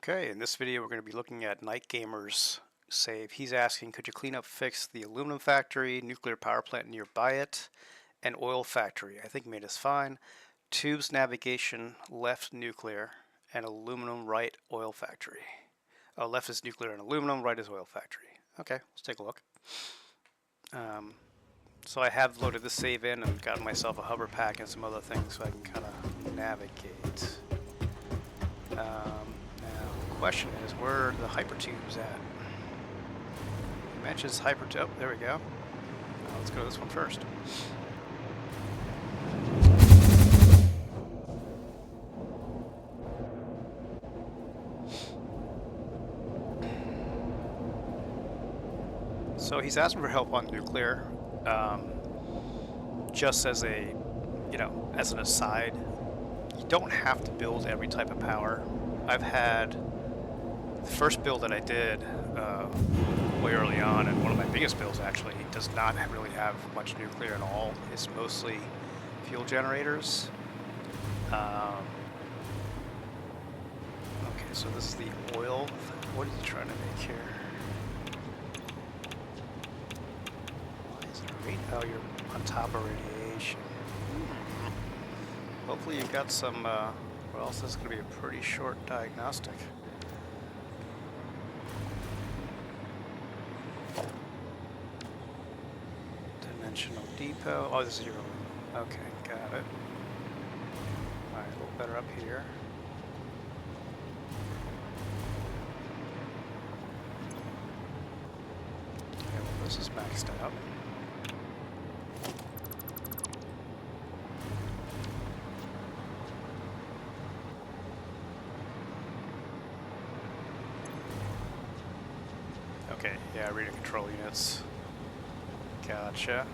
Okay, in this video we're going to be looking at Night Gamer's save. He's asking, could you clean up, fix the aluminum factory, nuclear power plant nearby it, and oil factory? I think made us fine. Tubes navigation, left nuclear, and aluminum, right oil factory. Oh, left is nuclear and aluminum, right is oil factory. Okay, let's take a look. So I have loaded the save in and gotten myself a hover pack and some other things so I can kind of navigate. Now, the question is, where are the hypertubes at? It mentions oh, there we go. Let's go to this one first. So he's asking for help on nuclear. Just as a, as an aside, you don't have to build every type of power. I've had the first build that I did way early on, and one of my biggest builds actually, does not really have much nuclear at all. It's mostly fuel generators. Okay, so this is the oil. What are you trying to make here? Why is it oh, you're on top of radiation. Hopefully you got some, or else this is going to be a pretty short diagnostic. Dimensional depot. Oh, this is your own. Okay, got it. Alright, a little better up here. Okay, well, this is maxed out. Okay, yeah, reading control units. Gotcha.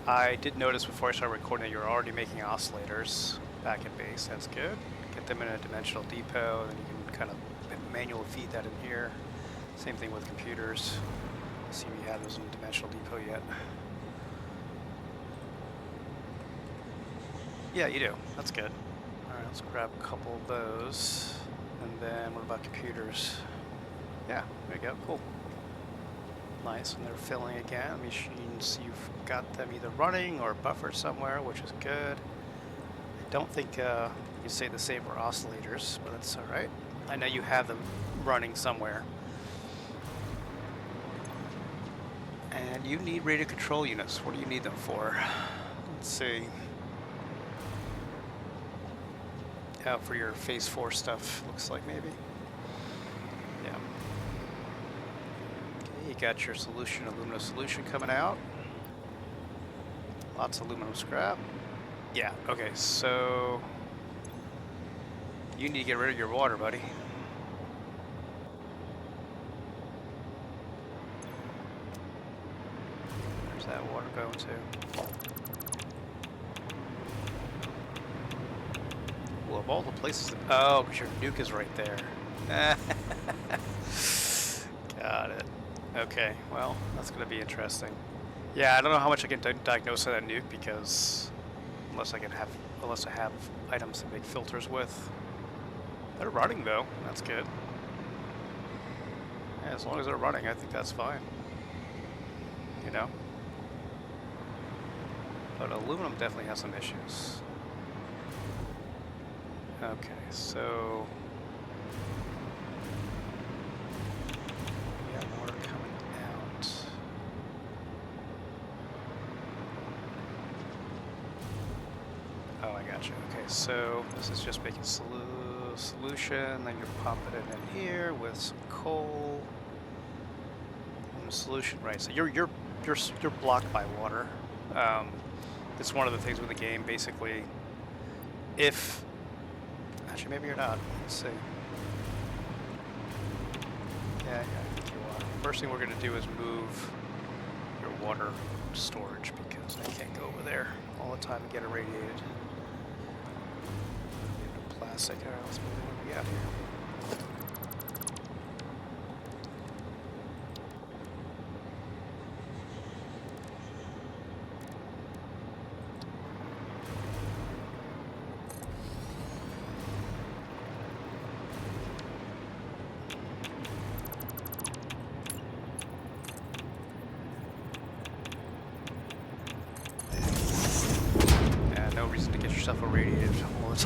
I did notice before I started recording that you're already making oscillators back at base. That's good. Get them in a dimensional depot, and then you can kind of manually feed that in here. Same thing with computers. See if you have those in a dimensional depot yet. Yeah, you do. That's good. Alright, let's grab a couple of those. And then what about computers? Yeah, there you go. Cool. Nice, and they're filling again. Machines, you've got them either running or buffered somewhere, which is good. I don't think you say the same for oscillators, but that's alright. I know you have them running somewhere. And you need radio control units. What do you need them for? Let's see. For your phase 4 stuff, looks like maybe. Yeah. You got your solution, aluminum solution coming out. Lots of aluminum scrap. Yeah, okay, so you need to get rid of your water, buddy. Where's that water going to? Well, of all the places that, oh, because your nuke is right there. Got it. Okay, well, that's going to be interesting. Yeah, I don't know how much I can diagnose on that nuke because unless I have items to make filters with. They're running though. That's good. Yeah, as long as they're running, I think that's fine. You know. But aluminum definitely has some issues. Okay, so okay, so this is just making solution, then you're pumping it in here with some coal and solution, right? So you're blocked by water. It's one of the things with the game, basically. If actually maybe you're not. Let's see. Yeah, I think you are. First thing we're going to do is move your water storage because I can't go over there all the time and get irradiated. Plastic. All right, let's move it. What do we got here?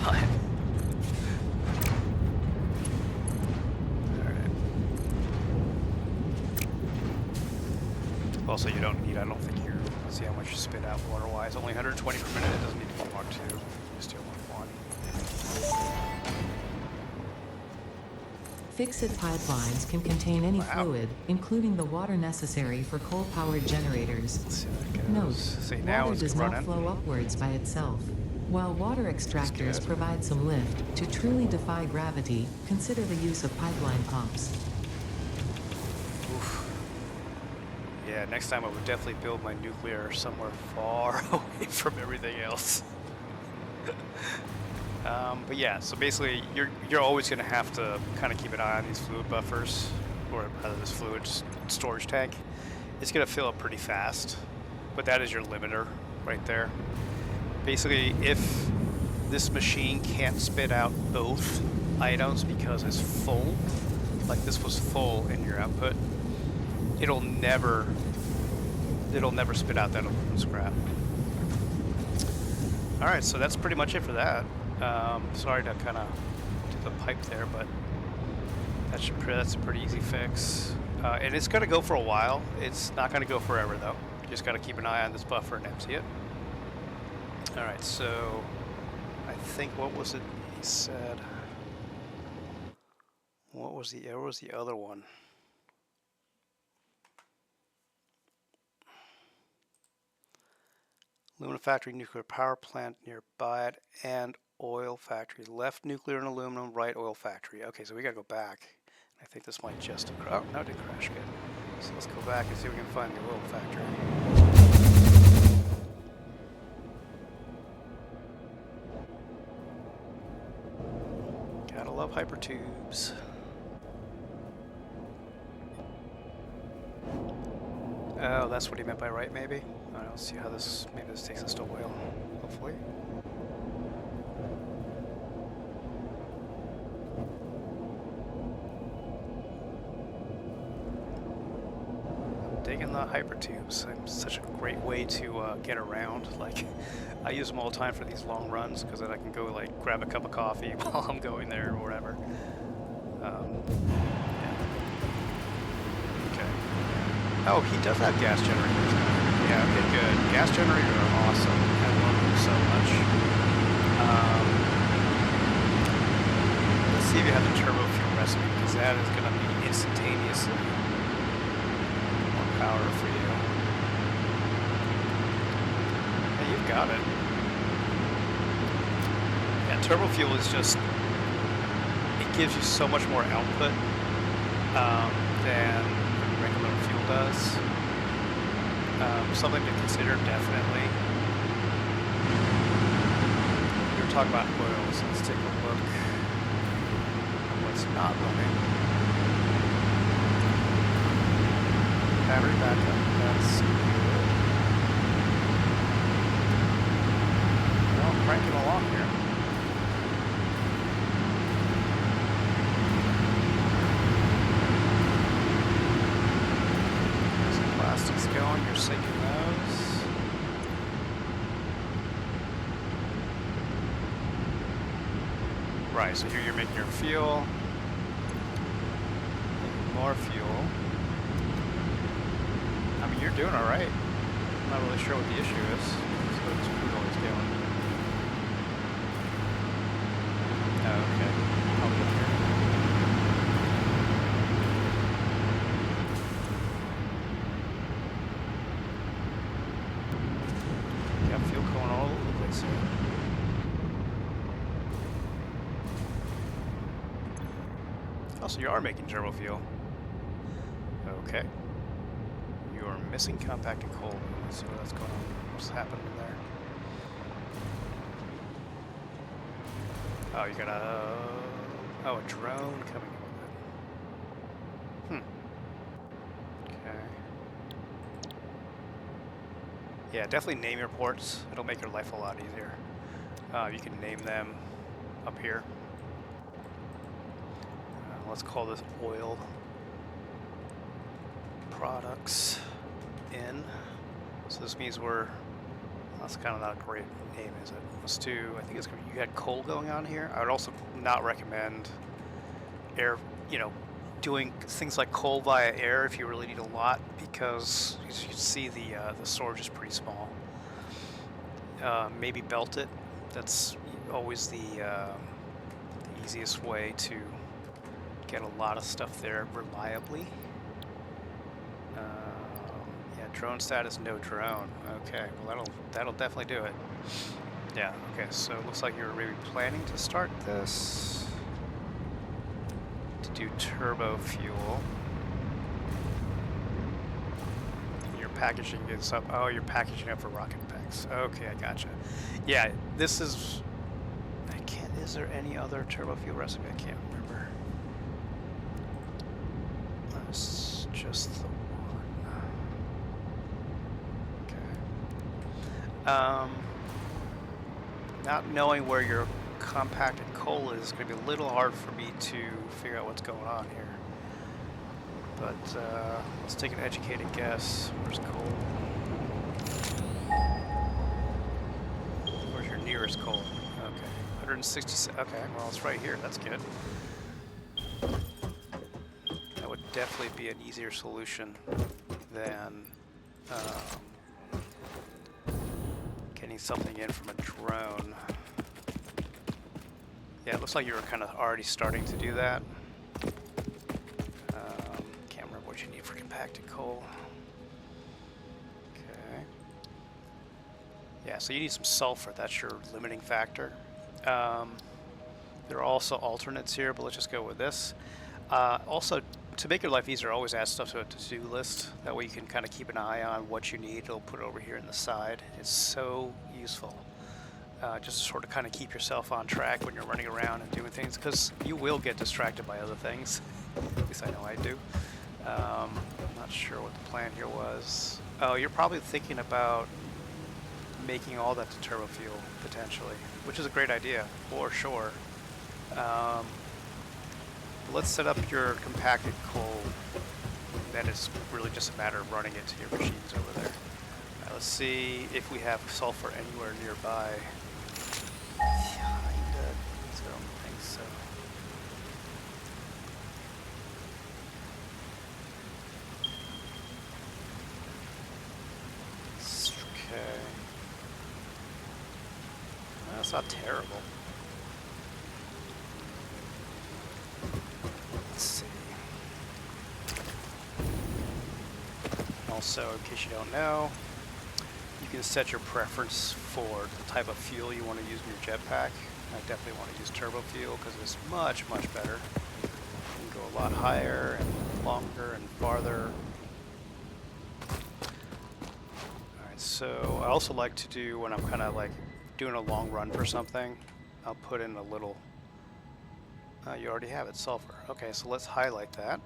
time. Alright. Also, you don't need, I don't think you're, let's see how much you spit out water-wise. Only 120 per minute, it doesn't need to be Mark 2. Just do Mark 1. Fixit pipelines can contain any Wow. fluid, including the water necessary for coal-powered generators. Let's see how that goes. Note, See, now water it's does running. not flow upwards by itself. While water extractors good. provide some lift, to truly defy gravity, consider the use of pipeline pumps. Oof. Yeah, next time I would definitely build my nuclear somewhere far away from everything else. But yeah, so basically you're always going to have to kind of keep an eye on these fluid buffers, or rather this fluid storage tank. It's going to fill up pretty fast, but that is your limiter right there. Basically, if this machine can't spit out both items because it's full, like this was full in your output, it'll never spit out that aluminum scrap. All right, so that's pretty much it for that. Sorry to kind of do the pipe there, but that's a pretty easy fix. And it's going to go for a while. It's not going to go forever, though. You just got to keep an eye on this buffer and empty it. All right, so I think, what was it he said? Where was the other one? Aluminum factory, nuclear power plant nearby it, and oil factory. Left nuclear and aluminum, right oil factory. Okay, so we gotta go back. I think this might just have oh, no, it didn't crash. Good. So let's go back and see if we can find the oil factory. Gotta love hypertubes. Oh, that's what he meant by right, maybe? All right, let's see how this, maybe this takes us to oil, hopefully. I'm digging the hypertubes. It's such a great way to get around. Like, I use them all the time for these long runs, because then I can go, like, grab a cup of coffee while I'm going there or whatever. Oh, he does have gas generators. Yeah, okay, good. Gas generators are awesome. I love them so much. Let's see if you have the turbo fuel recipe, because that is going to be instantaneously more power for you. Yeah, you've got it. Yeah, turbo fuel is just, it gives you so much more output than regular fuel does. Something to consider, definitely. We were talking about oils. Let's take a look at what's not running. Battery backup. That's good. Well, cranking along here. Plastics going, you're sinking those. Right, so here you're making your fuel. More fuel. I mean, you're doing all right. I'm not really sure what the issue is. So it's crude oil's going. Oh, okay. Probably up here. Got fuel going all over the place here. Oh, so you are making turbo fuel. Okay. You are missing compacted coal. Let's see what's going on. What's happening there? Oh, you got a drone coming in with it. Okay. Yeah, definitely name your ports. It'll make your life a lot easier. You can name them up here. Let's call this oil products in. So this means we're That's kind of not a great aim, is it? Let's do, I think it's gonna be, you had coal going on here. I would also not recommend air, you know, doing things like coal via air if you really need a lot, because as you can see, the storage is pretty small. Maybe belt it. That's always the easiest way to get a lot of stuff there reliably. Yeah, drone status, no drone. Okay, well that'll definitely do it. Yeah. Okay, so it looks like you're really planning to start this to do turbo fuel. Your packaging is up. Oh, you're packaging up for rocket packs. Okay, I gotcha. Yeah, this is. I can't. Is there any other turbo fuel recipe? I can't remember. That's just the one. Okay. Not knowing where your compacted coal is going to be a little hard for me to figure out what's going on here. But let's take an educated guess. Where's coal? Where's your nearest coal? Okay, 166. Okay, well it's right here. That's good. That would definitely be an easier solution than getting something in from a drone. Yeah, it looks like you were kind of already starting to do that. Can't remember what you need for compacted coal. Okay. Yeah, so you need some sulfur. That's your limiting factor. There are also alternates here, but let's just go with this. Also, to make your life easier, always add stuff to a to-do list. That way you can kind of keep an eye on what you need. It'll put it over here in the side. It's so useful. Just to sort of kind of keep yourself on track when you're running around and doing things, because you will get distracted by other things. At least I know I do. I'm not sure what the plan here was. Oh, you're probably thinking about making all that to turbo fuel, potentially, which is a great idea, for sure. Let's set up your compacted coal. Then it's really just a matter of running it to your machines over there. Let's see if we have sulfur anywhere nearby. Kinda. I don't think so. Okay. That's not terrible. Let's see. Also, in case you don't know, you can set your preference for the type of fuel you want to use in your jetpack. I definitely want to use turbo fuel because it's much, much better. You can go a lot higher and longer and farther. Alright, so I also like to do, when I'm kind of like doing a long run for something, I'll put in a little, you already have it, sulfur. Okay, so let's highlight that.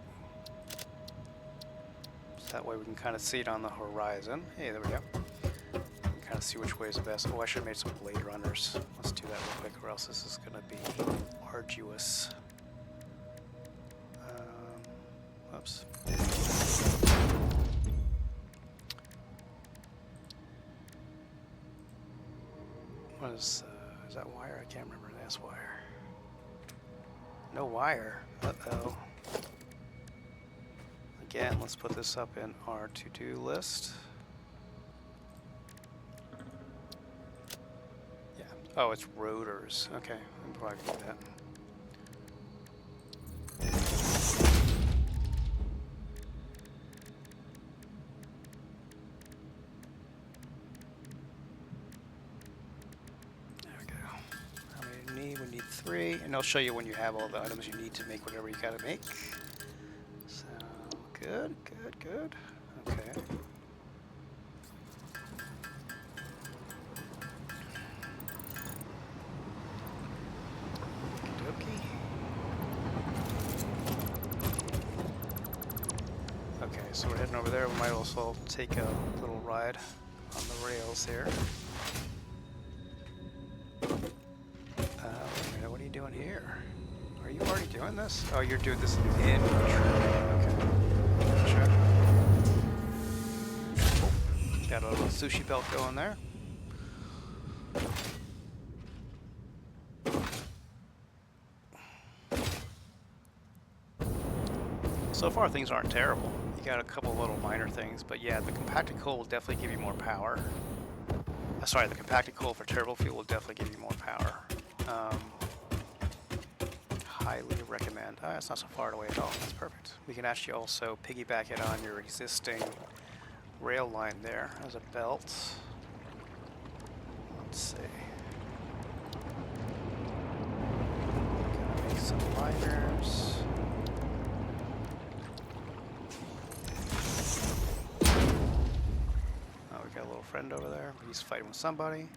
So that way we can kind of see it on the horizon. Hey, there we go. Kind of see which way is the best. Oh, I should have made some blade runners. Let's do that real quick, or else this is going to be arduous. Whoops. What is that wire? I can't remember. That's wire. No wire. Uh-oh. Again, let's put this up in our to-do list. Oh, it's rotors. Okay, I'm probably gonna do that. There we go. How many do we need? We need 3, and I'll show you when you have all the items you need to make whatever you gotta make. So, good, good, good. Okay. Okay, so we're heading over there. We might also take a little ride on the rails here. Wait a minute, what are you doing here? Are you already doing this? Oh, you're doing this in okay. Gotcha. Oh, got a little sushi belt going there. So far, things aren't terrible. You got a couple little minor things, but yeah, the compacted coal will definitely give you more power. Sorry, the compacted coal for turbo fuel will definitely give you more power. Highly recommend. It's not so far away at all. That's perfect. We can actually also piggyback it on your existing rail line there as a belt. Let's see. Gotta make some liners. Oh, we got a little friend over there. He's fighting with somebody.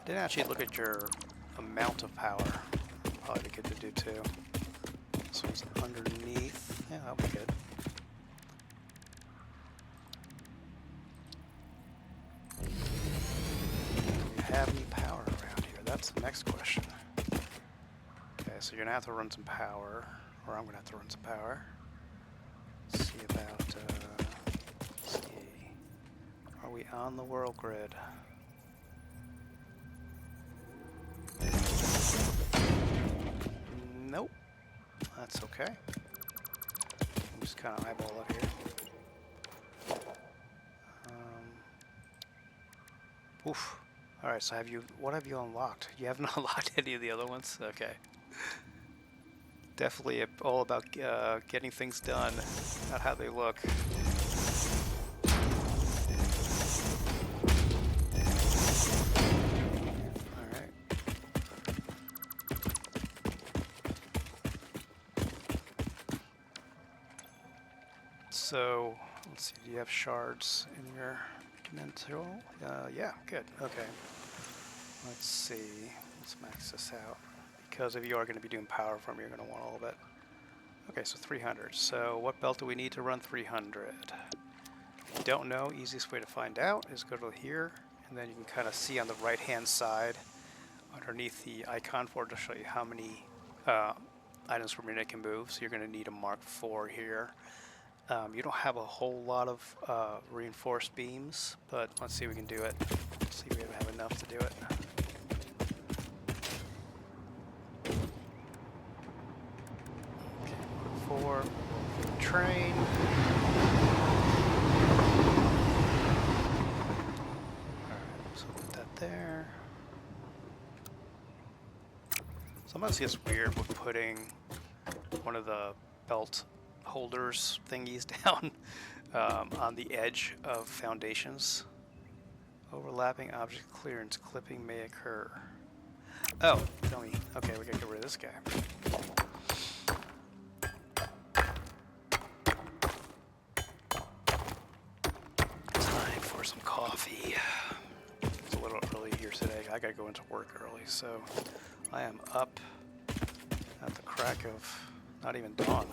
Didn't actually look at your amount of power. Probably be good to do too. This one's underneath. Yeah, that'll be good. Do you have any power around here? That's the next question. Okay, so you're gonna have to run some power, or I'm gonna have to run some power. Let's see about, let's see. Are we on the world grid? Nope. That's okay. I'm just kind of eyeball up here. Oof. Alright, so what have you unlocked? You haven't unlocked any of the other ones? Okay. Definitely all about getting things done, not how they look. Alright. So, let's see, do you have shards in your mental? Yeah, good, okay. Let's see, let's max this out. Because if you are going to be doing power from, you're going to want all of it. Okay, so 300. So what belt do we need to run 300? If you don't know, easiest way to find out is go to here, and then you can kind of see on the right-hand side, underneath the icon for it to show you how many items per minute it can move. So you're going to need a Mark IV here. You don't have a whole lot of reinforced beams, but let's see if we can do it. Let's see if we have enough to do it. Okay, Mark IV, train. Alright, so put that there. Sometimes it gets weird with putting one of the belt holders thingies down on the edge of foundations. Overlapping object clearance clipping may occur. Oh, tell me. Okay, we gotta get rid of this guy. Time for some coffee. It's a little early here today. I gotta go into work early, so I am up at the crack of not even dawn.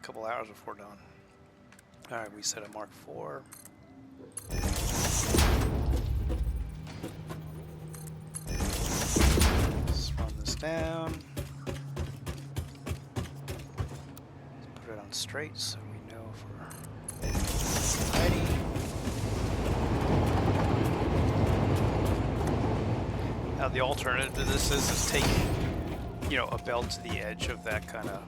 Couple hours before dawn. Alright, we set a Mark IV. Let's run this down. Let's put it on straight so we know if we're tidy. Now the alternative to this is take, a belt to the edge of that kind of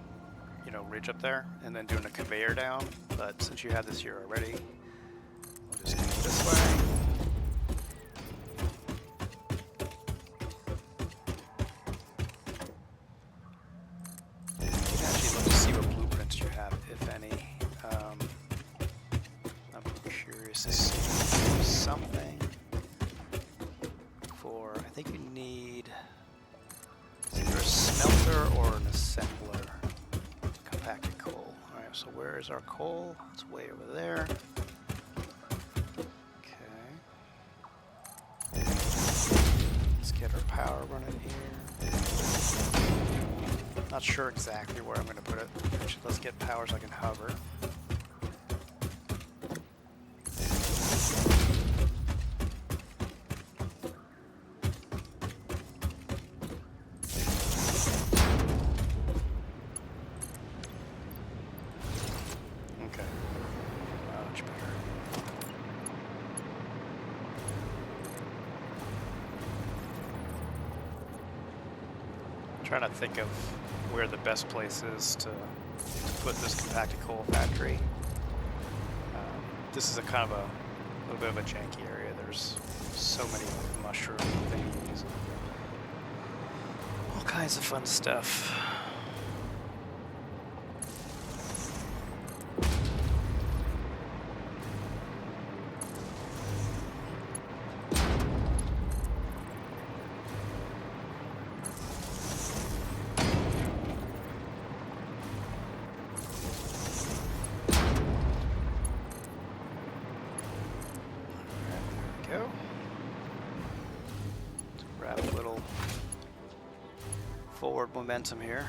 ridge up there and then doing a conveyor down, but since you have this here already, we'll just do it this way. You can actually look to see what blueprints you have, if any. I'm curious to see something for, I think you need either a smelter or an assembler. Compacted coal. Alright, so where is our coal? It's way over there. Okay. Let's get our power running here. Not sure exactly where I'm going to put it. Actually, let's get power so I can hover. trying to think of where the best place is to put this compacted coal factory. This is a kind of a little bit of a janky area. There's so many mushroom thingies and all kinds of fun stuff. Go. Let's grab a little forward momentum here.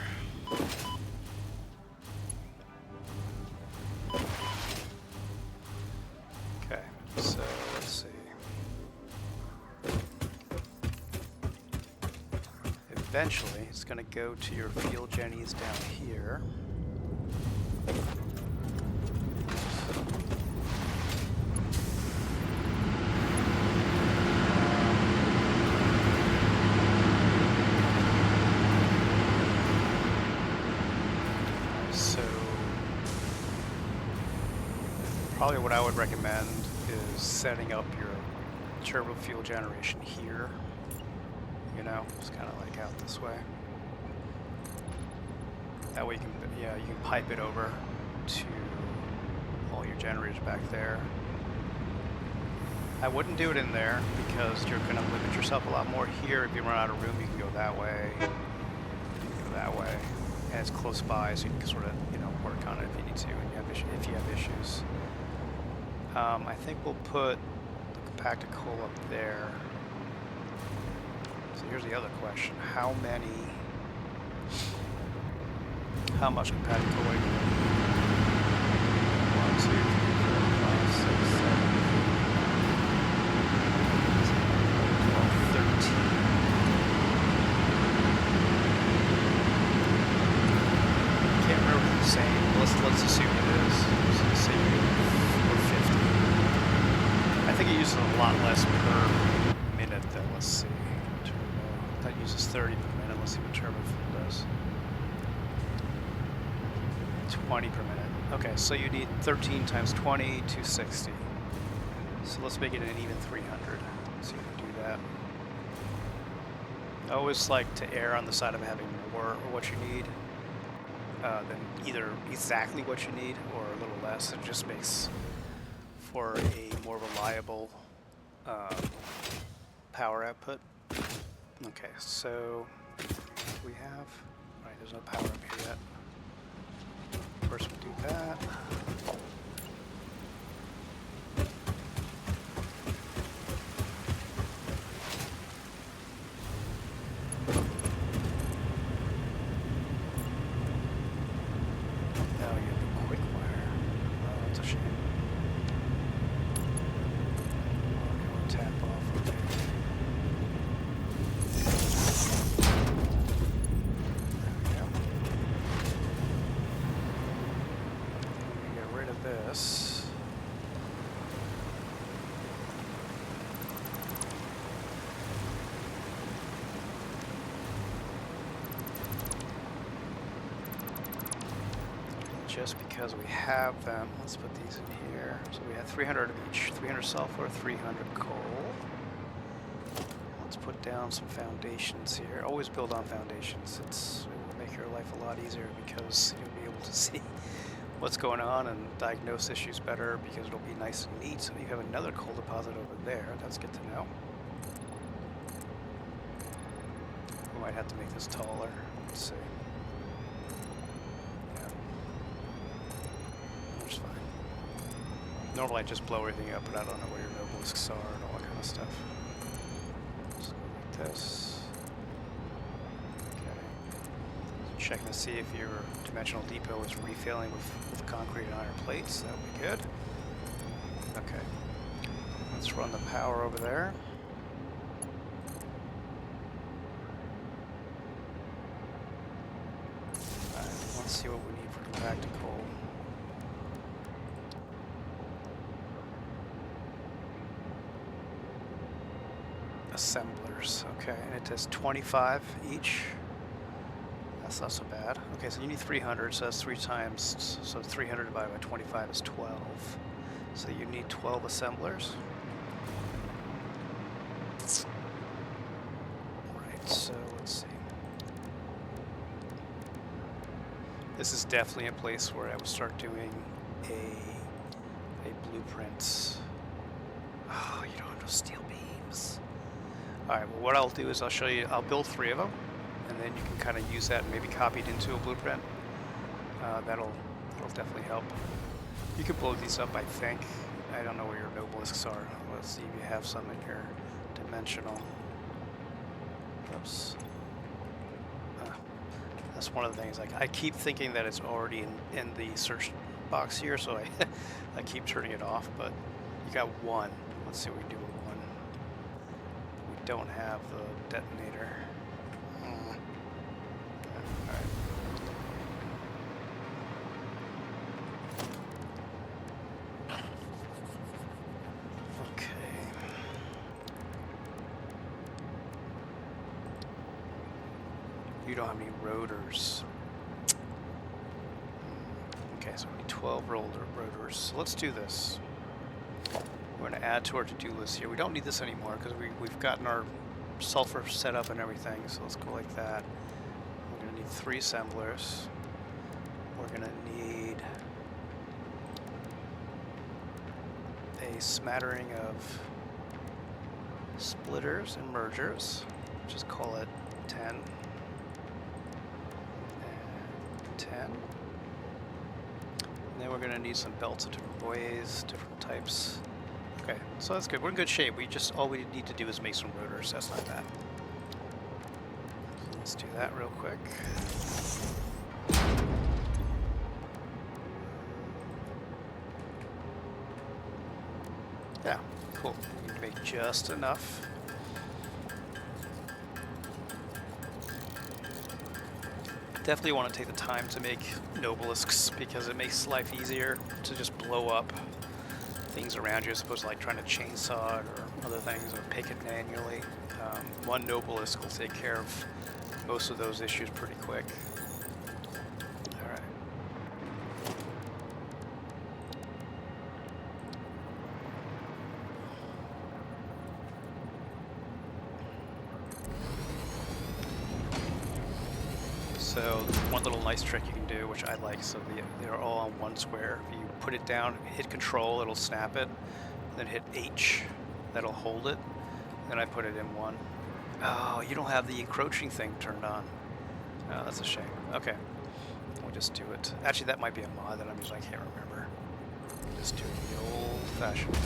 Okay, so let's see. Eventually, it's going to go to your fuel jennies down here. Probably what I would recommend is setting up your turbo fuel generation here. You know, it's kind of like out this way. That way you can, yeah, you can pipe it over to all your generators back there. I wouldn't do it in there because you're going to limit yourself a lot more here. If you run out of room, you can go that way, go that way, and it's close by, so you can sort of, you know, work on it if you need to, and if you have issues. I think we'll put the compacted coal up there. So here's the other question: how much compacted coal are you going to need? 1, 2, 3, 4, 5, 6, 7, 12, 13. Can't remember what it's saying. Let's assume it is. Let's see. I think it uses a lot less per minute though. Let's see. Turbo. That uses 30 per minute. Let's see what turbo fuel does. 20 per minute. Okay, so you need 13 times 20, 260. So let's make it an even 300. Let's see if we can do that. I always like to err on the side of having more of what you need than either exactly what you need or a little less. It just makes for a more reliable power output. Okay, so we have, right, there's no power up here yet. First we'll do that. Now you have a quick wire. Oh, that's a shame. Tap off. Okay. There we go. Let me get rid of this. Just because we have them, let's put these in here. So we have 300 of each, 300 sulfur, 300 coal. Let's put down some foundations here. Always build on foundations. It will make your life a lot easier because you'll be able to see what's going on and diagnose issues better because it'll be nice and neat. So you have another coal deposit over there. That's good to know. We might have to make this taller. Let's see. Normally I just blow everything up, but I don't know where your nobelisks are and all that kind of stuff. Let's go like this. Okay. Checking to see if your dimensional depot is refilling with concrete and iron plates. That would be good. Okay. Let's run the power over there. Alright, let's see what we need for compacted coal. Assemblers, okay, and it does 25 each. That's not so bad. Okay, so you need 300, so that's 3 times, so 300 divided by 25 is 12. So you need 12 assemblers. Right, so let's see. This is definitely a place where I would start doing a blueprint. Oh, you don't have no steel beams. All right, well, what I'll do is I'll show you, I'll build 3 of them, and then you can kind of use that and maybe copy it into a blueprint. That'll definitely help. You can blow these up, I think. I don't know where your nobelisks are. Let's see if you have some in your dimensional. Oops. That's one of the things. Like, I keep thinking that it's already in the search box here, so I keep turning it off. But you got 1. Let's see what we do with 1. We don't have the detonator. All right. Okay. You don't have any rotors. Okay, so we need 12 rotors. So let's do this. We're going to add to our to-do list here. We don't need this anymore because we've gotten our sulfur set up and everything. So let's go like that. We're going to need 3 assemblers. We're going to need a smattering of splitters and mergers. Just call it 10. And 10. And then we're going to need some belts of different ways, different types. Okay, so that's good. We're in good shape. All we need to do is make some rotors. That's not bad. So let's do that real quick. Yeah, cool. You can make just enough. Definitely want to take the time to make nobelisks because it makes life easier to just blow up things around you as opposed to like trying to chainsaw it or other things or pick it manually. 1 nobelisk will take care of most of those issues pretty quick. All right. So one little nice trick you can do, which I like, so they're all on 1 square. If you put it down, hit Control, it'll snap it. Then hit H, that'll hold it. Then I put it in 1. Oh, you don't have the encroaching thing turned on. Oh, that's a shame. Okay, we'll just do it. Actually, that might be a mod that I'm using. I can't remember. Just do it the old-fashioned way.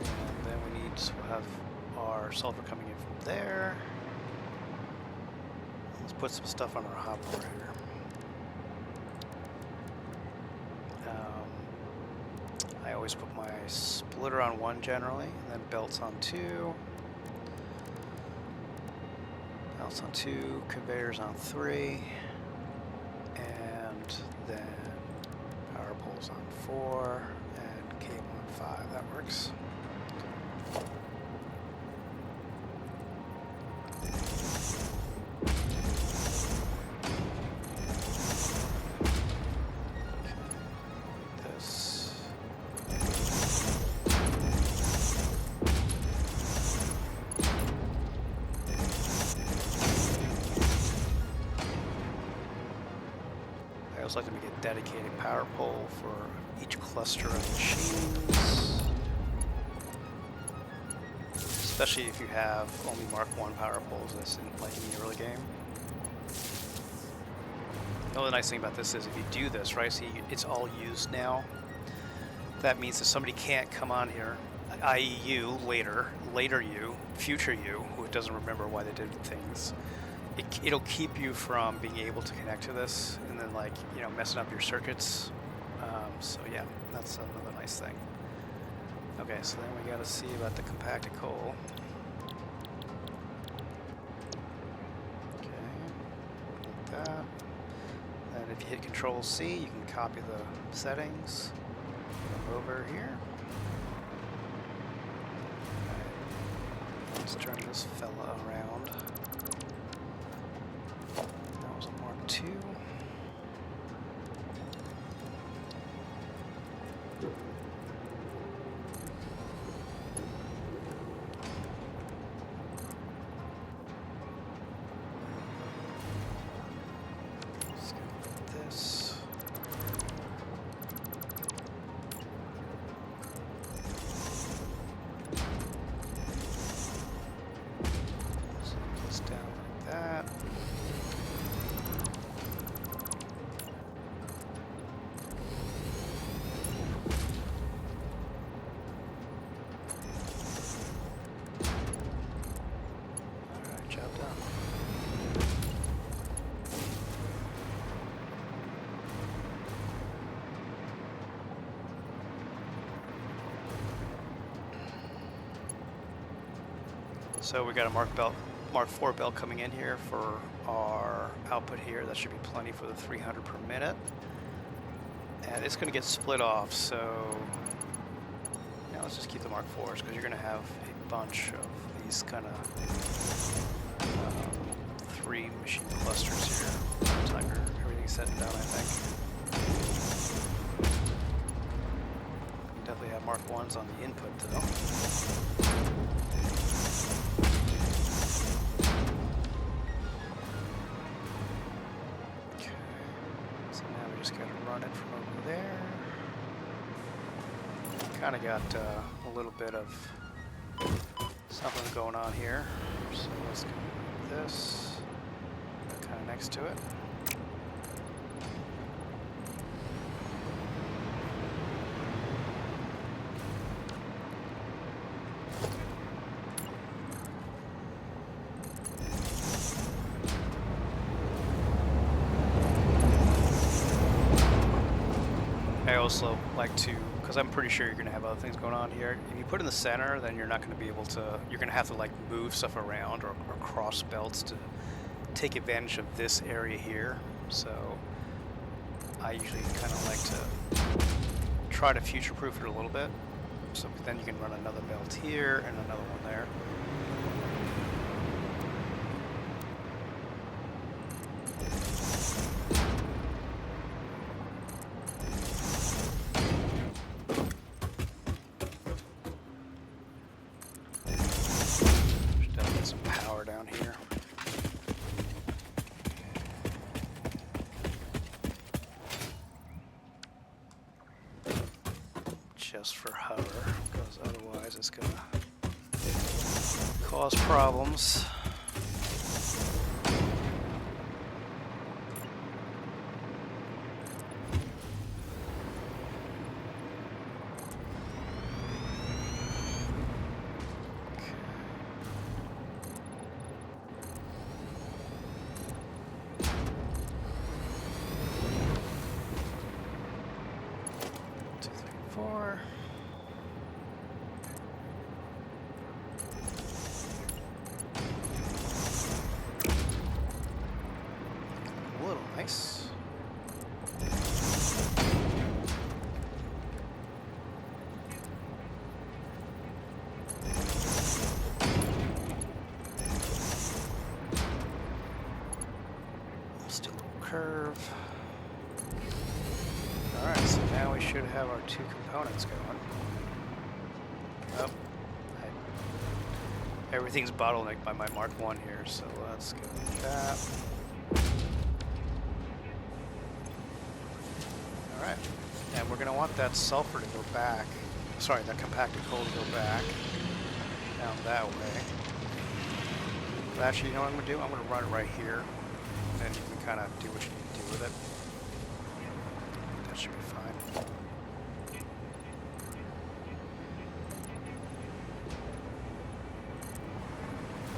And then we need to have our sulfur coming in from there. Let's put some stuff on our hop operator. I always put my splitter on 1 generally, and then belts on 2. Belts on 2, conveyors on 3, and then power poles on 4, and cable on 5. That works. I also like to make a dedicated power pole for each cluster of machines. Especially if you have only Mark 1 power poles, as in like in the early game. The other nice thing about this is if you do this, right, see it's all used now. That means that somebody can't come on here, i.e. you, later you, future you, who doesn't remember why they did things. It'll keep you from being able to connect to this and then, like, you know, messing up your circuits. So yeah, that's another nice thing. Okay, so then we got to see about the compacted coal. Okay, like that. And if you hit Control C, you can copy the settings. Come over here. Right. Let's turn this fella around. 2. Let's go with this. Set this down like that. Alright, job done. So we got a Mark 4 belt coming in here for our output here. That should be plenty for the 300 per minute. And it's going to get split off, so now let's just keep the Mark 4s because you're going to have a bunch of these kind of 3 machine clusters here by the time everything's set and done, I think. Definitely have Mark 1s on the input though. Run it from over there. Kind of got a little bit of something going on here. So let's go with this. Kind of next to it. I also like to, because I'm pretty sure you're going to have other things going on here. If you put in the center, then you're not going to be able to, you're going to have to like move stuff around or cross belts to take advantage of this area here. So I usually kind of like to try to future-proof it a little bit. So then you can run another belt here and another one there. Down here. Just for hover, because otherwise it's gonna cause problems. Nice. Still a curve. Alright, so now we should have our 2 components going. Oh, everything's bottlenecked by my Mark 1 here, so let's go with that. Alright, and we're going to want that sulfur to go back, sorry, that compacted coal to go back, down that way. But actually, you know what I'm going to do? I'm going to run it right here, and you can kind of do what you need to do with it. That should be fine.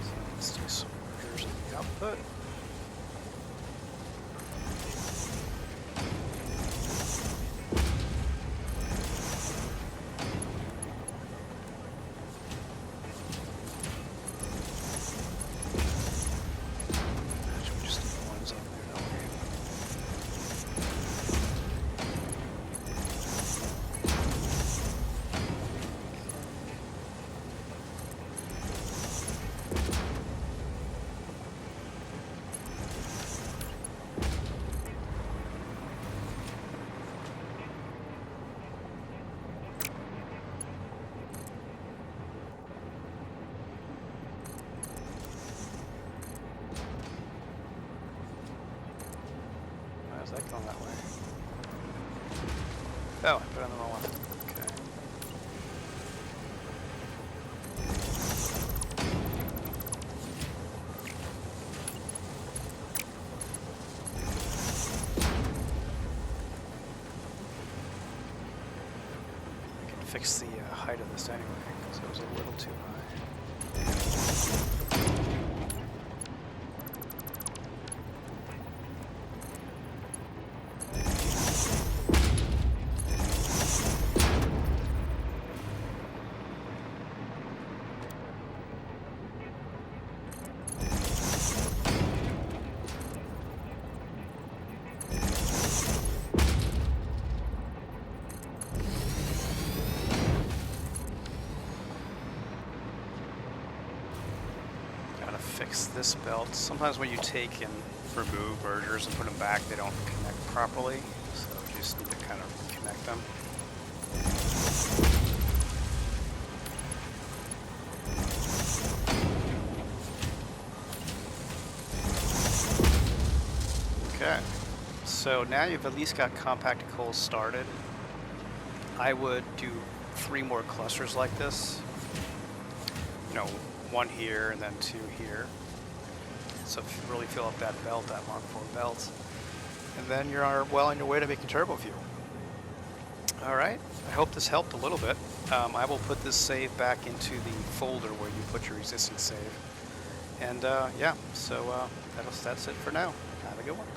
So let's do some orders in the output. that going that way? Oh, I put it on the wrong one. Okay. I can fix the height of this anyway, because it was a little too high. Fix this belt. Sometimes when you take and remove mergers and put them back, they don't connect properly, so you just need to kind of reconnect them. Okay, so now you've at least got compacted coal started. I would do 3 more clusters like this. You know, 1 here and then 2 here. So if you really fill up that belt, that Mark IV belt, and then you're well on your way to making turbo fuel. All right, I hope this helped a little bit. I will put this save back into the folder where you put your existing save. And yeah, so that's it for now. Have a good one.